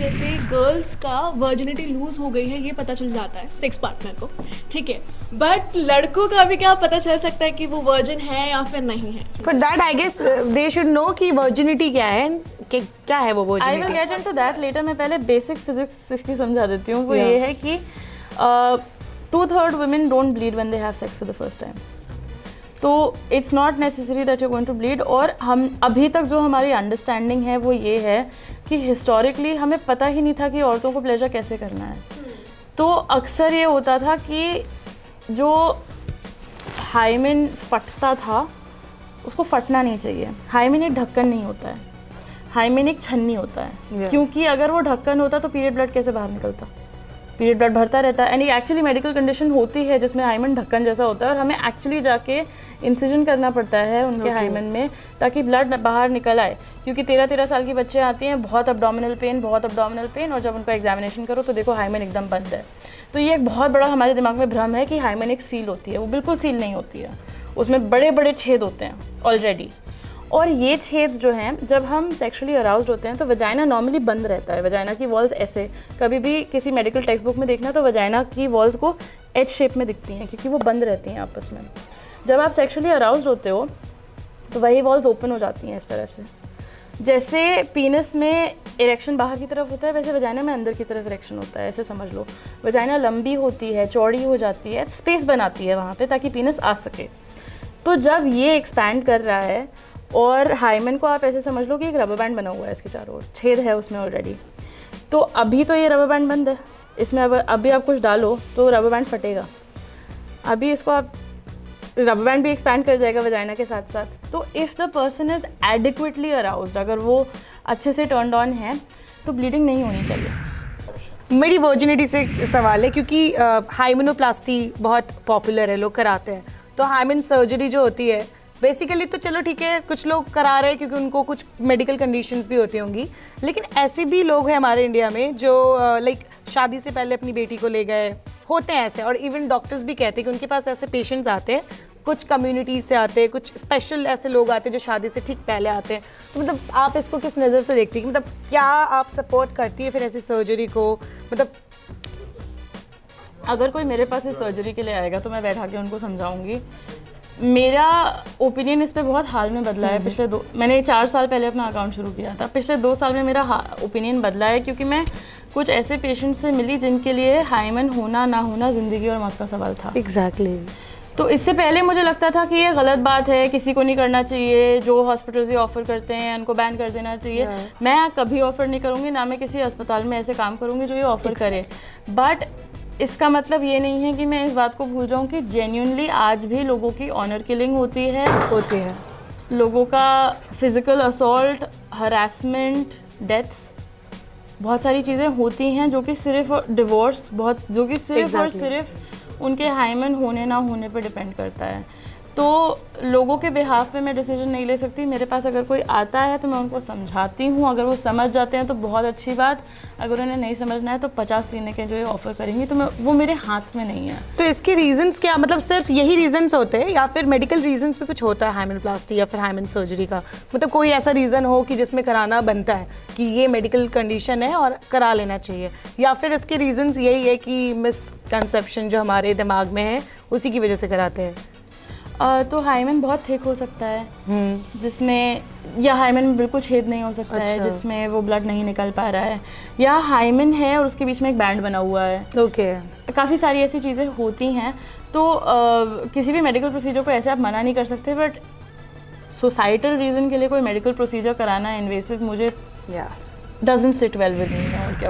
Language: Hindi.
जैसे गर्ल्स का वर्जिनिटी लूज हो गई है ये पता चल जाता है सेक्स पार्टनर को, ठीक है, बट लड़कों का भी क्या पता चल सकता है कि वो वर्जिन है या फिर नहीं है? But that I guess they should know कि virginity क्या है, कि क्या है वो I will virginity. get into that later. मैं पहले बेसिक फिजिक्स इसकी समझा देती हूँ. वो ये है कि 2/3 women don't bleed when they have sex for the first time. तो it's not necessary that you going to bleed. और हम अभी तक जो हमारी अंडरस्टैंडिंग है वो ये है कि हिस्टोरिकली हमें पता ही नहीं था कि औरतों को प्लेजर कैसे करना है. तो अक्सर ये होता था कि जो हाइमेन फटता था उसको फटना नहीं चाहिए. हाइमेन एक ढक्कन नहीं होता है, हाइमेन एक छन्नी होता है. क्योंकि अगर वो ढक्कन होता तो पीरियड ब्लड कैसे बाहर निकलता? पीरियड ब्लड भरता रहता है. एंड ये एक्चुअली मेडिकल कंडीशन होती है जिसमें हाइमन ढक्कन जैसा होता है और हमें एक्चुअली जाके इंसिजन करना पड़ता है उनके हाइमन में ताकि ब्लड बाहर निकल आए. क्योंकि 13 साल की बच्चे आती हैं, बहुत अब्डोमिनल पेन, और जब उनका एग्जामिनेशन करो तो देखो हाइमन एकदम बंद है. तो ये एक बहुत बड़ा हमारे दिमाग में भ्रम है कि हाइमन एक सील होती है. वो बिल्कुल सील नहीं होती है, उसमें बड़े बड़े छेद होते हैं ऑलरेडी. और ये छेद जो हैं, जब हम सेक्सुअली अराउज्ड होते हैं तो वजाइना नॉर्मली बंद रहता है. वजाइना की वॉल्स ऐसे, कभी भी किसी मेडिकल टेक्स्ट बुक में देखना तो वजाइना की वॉल्स को एच शेप में दिखती हैं क्योंकि वो बंद रहती हैं आपस में. जब आप सेक्सुअली अराउज्ड होते हो तो वही वॉल्स ओपन हो जाती हैं इस तरह से. जैसे पीनस में इरेक्शन बाहर की तरफ होता है वैसे वजाइना में अंदर की तरफ इरेक्शन होता है. ऐसे समझ लो, वजाइना लंबी होती है, चौड़ी हो जाती है, स्पेस बनाती है वहाँ पे ताकि पीनस आ सके. तो जब ये एक्सपैंड कर रहा है और हाइमन को आप ऐसे समझ लो कि एक रबर बैंड बना हुआ है, इसके चारों ओर छेद है उसमें ऑलरेडी. तो अभी तो ये रबर बैंड बंद है, इसमें अभी आप कुछ डालो तो रबर बैंड फटेगा. अभी इसको आप रबर बैंड भी एक्सपैंड कर जाएगा वजाइना के साथ साथ. तो if the person is adequately aroused, अगर वो अच्छे से टर्न्ड ऑन है तो ब्लीडिंग नहीं होनी चाहिए. मेरी वर्जिनिटी से सवाल है क्योंकि हाइमेनोप्लास्टी बहुत पॉपुलर है, लोग कराते हैं. तो हाइमेन सर्जरी जो होती है बेसिकली तो चलो ठीक है, कुछ लोग करा रहे हैं क्योंकि उनको कुछ मेडिकल कंडीशंस भी होती होंगी, लेकिन ऐसे भी लोग हैं हमारे इंडिया में जो लाइक शादी से पहले अपनी बेटी को ले गए होते हैं ऐसे. और इवन डॉक्टर्स भी कहते हैं कि उनके पास ऐसे पेशेंट्स आते हैं, कुछ कम्युनिटीज से आते हैं, कुछ स्पेशल ऐसे लोग आते हैं जो शादी से ठीक पहले आते हैं. तो मतलब आप इसको किस नज़र से देखती हैं, मतलब क्या आप सपोर्ट करती है फिर ऐसी सर्जरी को? मतलब अगर कोई मेरे पास इस सर्जरी के लिए आएगा तो मैं बैठा के उनको समझाऊंगी. मेरा ओपिनियन इस पे बहुत हाल में बदला है. मैंने 4 साल पहले अपना अकाउंट शुरू किया था. पिछले 2 साल में मेरा ओपिनियन बदला है क्योंकि मैं कुछ ऐसे पेशेंट से मिली जिनके लिए हाइमन होना ना होना ज़िंदगी और मौत का सवाल था. एग्जैक्टली. तो इससे पहले मुझे लगता था कि ये गलत बात है, किसी को नहीं करना चाहिए. जो हॉस्पिटल्स ये ऑफ़र करते हैं उनको बैन कर देना चाहिए. मैं कभी ऑफ़र नहीं करूँगी, ना मैं किसी अस्पताल में ऐसे काम करूँगी जो ये ऑफ़र करे. बट इसका मतलब ये नहीं है कि मैं इस बात को भूल जाऊँ कि जेन्युइनली आज भी लोगों की ऑनर किलिंग होती है. लोगों का फिज़िकल असॉल्ट, हरासमेंट, डेथ, बहुत सारी चीज़ें होती हैं जो कि सिर्फ डिवोर्स जो कि सिर्फ और सिर्फ उनके हाइमन होने ना होने पर डिपेंड करता है. तो लोगों के बिहाफ पे मैं डिसीजन नहीं ले सकती. मेरे पास अगर कोई आता है तो मैं उनको समझाती हूँ. अगर वो समझ जाते हैं तो बहुत अच्छी बात. अगर उन्हें नहीं समझना है तो 50 क्लिनिकें जो ये ऑफ़र करेंगी तो वो मेरे हाथ में नहीं है. तो इसके रीजंस क्या, मतलब सिर्फ यही रीजंस होते हैं या फिर मेडिकल रीजंस भी कुछ होता है हाइमेनोप्लास्टी या फिर हाइमेन सर्जरी का? मतलब कोई ऐसा रीज़न हो कि जिसमें कराना बनता है कि ये मेडिकल कंडीशन है और करा लेना चाहिए, या फिर इसके रीजंस यही है कि मिसकंसेप्शन जो हमारे दिमाग में है उसी की वजह से कराते हैं? तो हाइमन बहुत थिक हो सकता है जिसमें, या हाइमन में बिल्कुल छेद नहीं हो सकता है जिसमें वो ब्लड नहीं निकल पा रहा है, या हाइमन है और उसके बीच में एक बैंड बना हुआ है. काफ़ी सारी ऐसी चीज़ें होती हैं. तो किसी भी मेडिकल प्रोसीजर को ऐसे आप मना नहीं कर सकते. बट सोसाइटल रीज़न के लिए कोई मेडिकल प्रोसीजर कराना इन्वेसिव मुझे doesn't sit well with me. और क्या